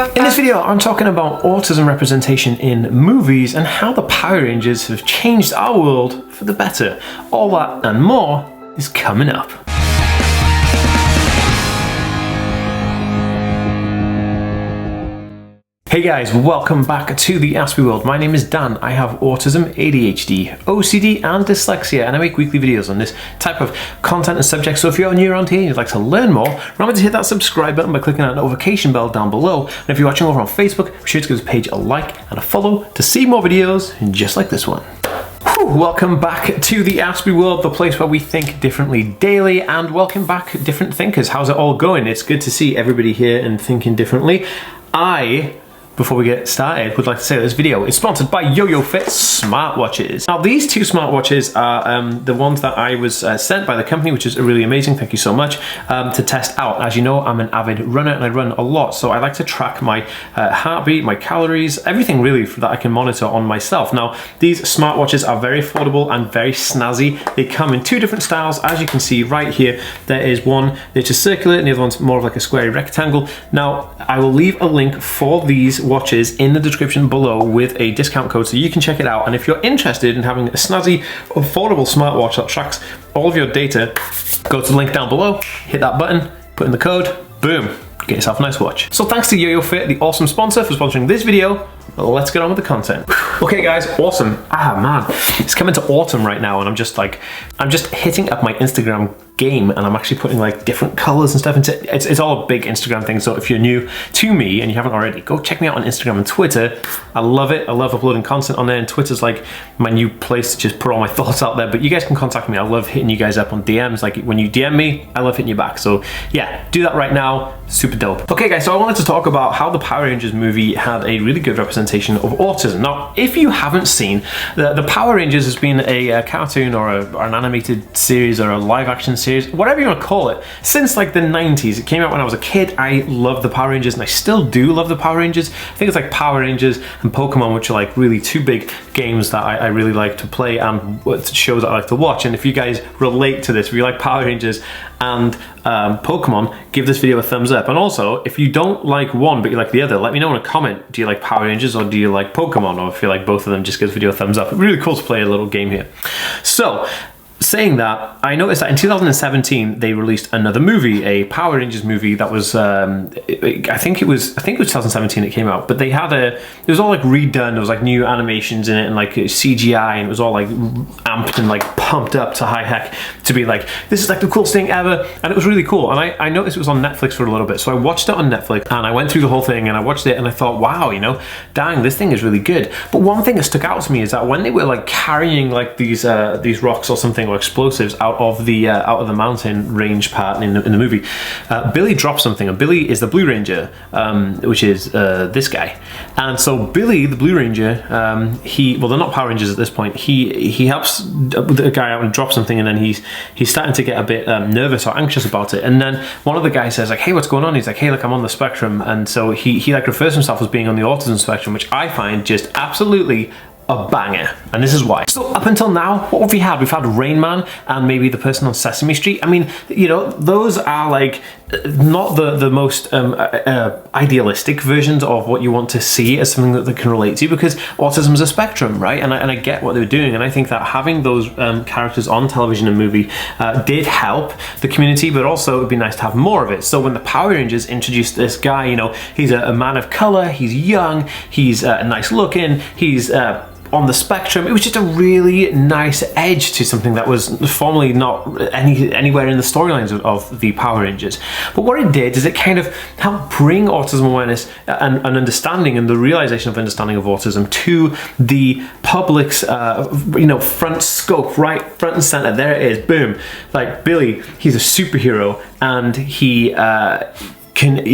In this video, I'm talking about autism representation in movies and how the Power Rangers have changed our world for the better. All that and more is coming up. Hey guys, welcome back to the Aspie World. My name is Dan. I have autism, ADHD, OCD and dyslexia, and I make weekly videos on this type of content and subject. So if you're new around here and you'd like to learn more, remember to hit that subscribe button by clicking that notification bell down below. And if you're watching over on Facebook, be sure to give this page a like and a follow to see more videos just like this one. Welcome back to the Aspie World, the place where we think differently daily, and welcome back different thinkers. How's it all going? It's good to see everybody here and thinking differently. Before we get started, would like to say that this video is sponsored by YoYoFit smartwatches. Now these two smartwatches are the ones that I was sent by the company, which is really amazing, thank you so much, to test out. As you know, I'm an avid runner and I run a lot, so I like to track my heartbeat, my calories, everything really that I can monitor on myself. Now these smartwatches are very affordable and very snazzy. They come in two different styles, as you can see right here. There is one that's just circular and the other one's more of like a square rectangle. Now I will leave a link for these watches in the description below with a discount code so you can check it out. And if you're interested in having a snazzy, affordable smartwatch that tracks all of your data, go to the link down below, hit that button, put in the code, boom, get yourself a nice watch. So thanks to YoYoFit, the awesome sponsor, for sponsoring this video. Let's get on with the content. Okay guys, awesome. Man, it's coming to autumn right now and I'm just hitting up my Instagram game and I'm actually putting like different colors and stuff into it's all a big Instagram thing. So if you're new to me and you haven't already, go check me out on Instagram and Twitter. I love it. I love uploading content on there, and Twitter's like my new place to just put all my thoughts out there. But you guys can contact me. I love hitting you guys up on DMs. Like when you DM me, I love hitting you back. So yeah, do that right now. Super dope. Okay guys, so I wanted to talk about how the Power Rangers movie had a really good representation of autism. Now, if you haven't seen, the Power Rangers has been a cartoon or an animated series or a live action series, whatever you want to call it, since like the 90s. It came out when I was a kid. I loved the Power Rangers and I still do love the Power Rangers. I think it's like Power Rangers and Pokemon, which are like really two big games that I really like to play and shows that I like to watch. And if you guys relate to this, if you like Power Rangers and Pokemon, give this video a thumbs up. And also, if you don't like one but you like the other, let me know in a comment. Do you like Power Rangers or do you like Pokemon? Or if you like both of them, just give this video a thumbs up. Really cool to play a little game here. So, saying that, I noticed that in 2017 they released another movie, a Power Rangers movie that was I think it was 2017 it came out, but they had it was all like redone. There was like new animations in it and like CGI, and it was all like amped and like pumped up to high heck to be like, this is like the coolest thing ever. And it was really cool. And I noticed it was on Netflix for a little bit, so I watched it on Netflix and I went through the whole thing and I watched it and I thought, wow, you know, dang, this thing is really good. But one thing that stuck out to me is that when they were like carrying like these rocks or something, or explosives out of the mountain range part in the movie, Billy dropped something, and Billy is the Blue Ranger, which is this guy. And so Billy, the Blue Ranger, well, they're not Power Rangers at this point. He helps the guy out and drops something, and then he's starting to get a bit nervous or anxious about it. And then one of the guys says like, hey, what's going on? He's like, hey, look, I'm on the spectrum. And so he like refers to himself as being on the autism spectrum, which I find just absolutely a banger, and this is why. So up until now, what have we had? We've had Rain Man and maybe the person on Sesame Street. I mean, you know, those are like not the most idealistic versions of what you want to see as something that they can relate to, because autism is a spectrum, right? And I get what they were doing, and I think that having those characters on television and movie did help the community, but also it would be nice to have more of it. So when the Power Rangers introduced this guy, you know, he's a man of color, he's young, he's nice looking, he's on the spectrum. It was just a really nice edge to something that was formerly not anywhere in the storylines of the Power Rangers. But what it did is it kind of helped bring autism awareness and understanding, and the realization of understanding of autism to the public's you know, front scope, right front and center. There it is, boom. Like Billy, he's a superhero, and he's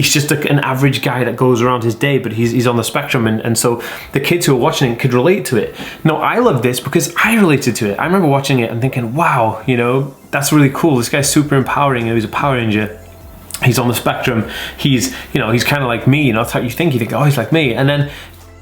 just an average guy that goes around his day, but he's on the spectrum, and so the kids who are watching it could relate to it. Now, I love this because I related to it. I remember watching it and thinking, wow, you know, that's really cool. This guy's super empowering. You know, he's a Power Ranger. He's on the spectrum. He's, you know, he's kind of like me. You know, that's how you think. You think, oh, he's like me. And then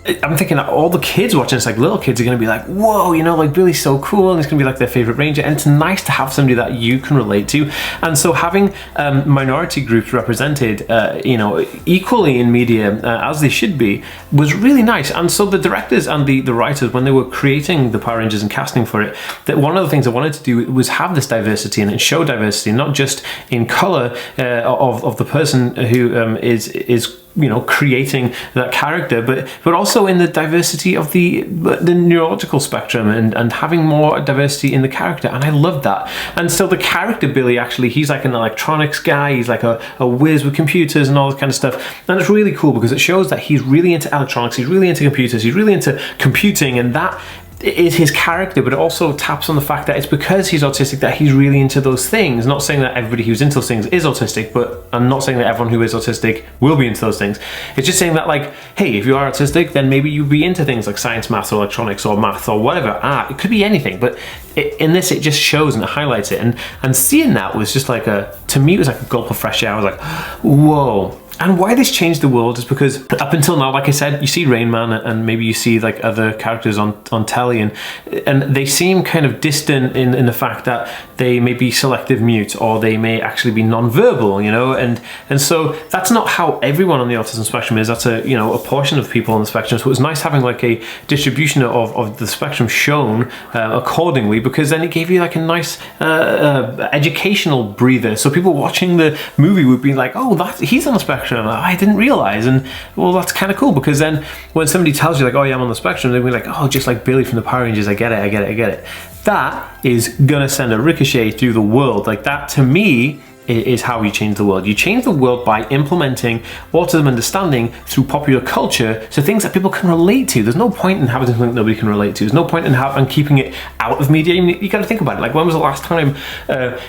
I'm thinking that all the kids watching this, like little kids, are going to be like, whoa, you know, like Billy's so cool, and it's going to be like their favorite ranger. And it's nice to have somebody that you can relate to. And so having minority groups represented, you know, equally in media as they should be, was really nice. And so the directors and the writers, when they were creating the Power Rangers and casting for it, that one of the things I wanted to do was have this diversity and show diversity, not just in color of the person who is you know, creating that character, but also in the diversity of the neurological spectrum, and having more diversity in the character. And I love that. And so the character Billy, actually, he's like an electronics guy, he's like a whiz with computers and all this kind of stuff. And it's really cool because it shows that he's really into electronics, he's really into computers, he's really into computing, and that is his character. But it also taps on the fact that it's because he's autistic that he's really into those things. Not saying that everybody who's into those things is autistic, but I'm not saying that everyone who is autistic will be into those things. It's just saying that, like, hey, if you are autistic, then maybe you'd be into things like science, maths, or electronics, or math, or whatever, art. It could be anything, but in this, it just shows and it highlights it. And seeing that was just like to me, it was like a gulp of fresh air. I was like, whoa. And why this changed the world is because up until now, like I said, you see Rain Man and maybe you see like other characters on telly, and they seem kind of distant in the fact that they may be selective mute, or they may actually be non-verbal, you know, and so that's not how everyone on the autism spectrum is. That's a, you know, a portion of people on the spectrum. So it was nice having like a distribution of the spectrum shown accordingly, because then it gave you like a nice educational breather. So people watching the movie would be like, oh, he's on the spectrum. I didn't realize. And well, that's kind of cool, because then when somebody tells you like, oh yeah, I'm on the spectrum, they'll be like, oh, just like Billy from the Power Rangers, I get it. That is gonna send a ricochet through the world. Like, that to me is how you change the world. You change the world by implementing autism understanding through popular culture, so things that people can relate to. There's no point in having something that nobody can relate to. There's no point in keeping it out of media. You got to think about it. Like, when was the last time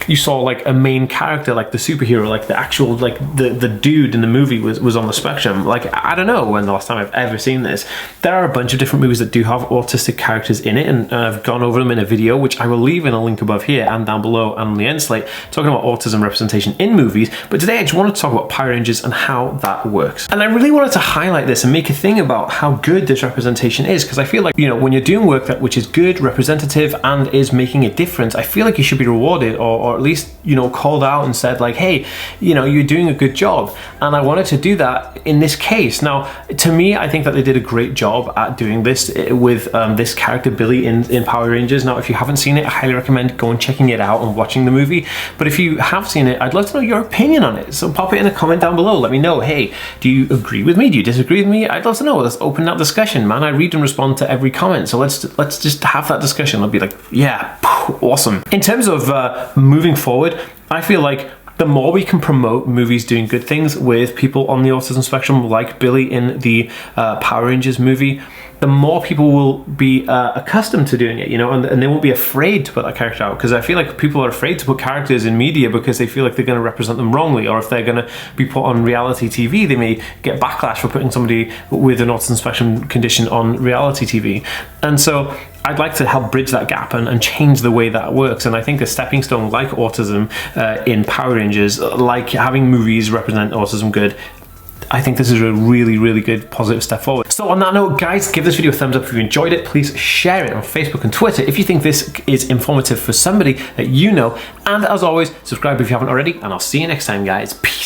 you saw like a main character, like the superhero, like the actual, like the dude in the movie was on the spectrum? Like, I don't know when the last time I've ever seen this. There are a bunch of different movies that do have autistic characters in it, and I've gone over them in a video, which I will leave in a link above here and down below and on the end slate, talking about autism representation in movies. But today I just wanted to talk about Power Rangers and how that works. And I really wanted to highlight this and make a thing about how good this representation is, because I feel like, you know, when you're doing work which is good, representative, and is making a difference, I feel like you should be rewarded, or at least, you know, called out and said like, hey, you know, you're doing a good job. And I wanted to do that in this case. Now, to me, I think that they did a great job at doing this with this character Billy in Power Rangers. Now, if you haven't seen it, I highly recommend going checking it out and watching the movie. But if you have seen it, I'd love to know your opinion on it. So pop it in a comment down below. Let me know, hey, do you agree with me? Do you disagree with me? I'd love to know. Let's open that discussion, man. I read and respond to every comment. So let's just have that discussion. I'll be like, yeah, awesome. In terms of moving forward, I feel like the more we can promote movies doing good things with people on the autism spectrum, like Billy in the Power Rangers movie, the more people will be accustomed to doing it, you know, and they won't be afraid to put that character out. Because I feel like people are afraid to put characters in media because they feel like they're going to represent them wrongly, or if they're going to be put on reality TV, they may get backlash for putting somebody with an autism spectrum condition on reality TV. And so I'd like to help bridge that gap and change the way that works. And I think a stepping stone like autism in Power Rangers, like having movies represent autism good, I think this is a really, really good positive step forward. So on that note, guys, give this video a thumbs up if you enjoyed it. Please share it on Facebook and Twitter if you think this is informative for somebody that you know. And as always, subscribe if you haven't already, and I'll see you next time, guys. Peace.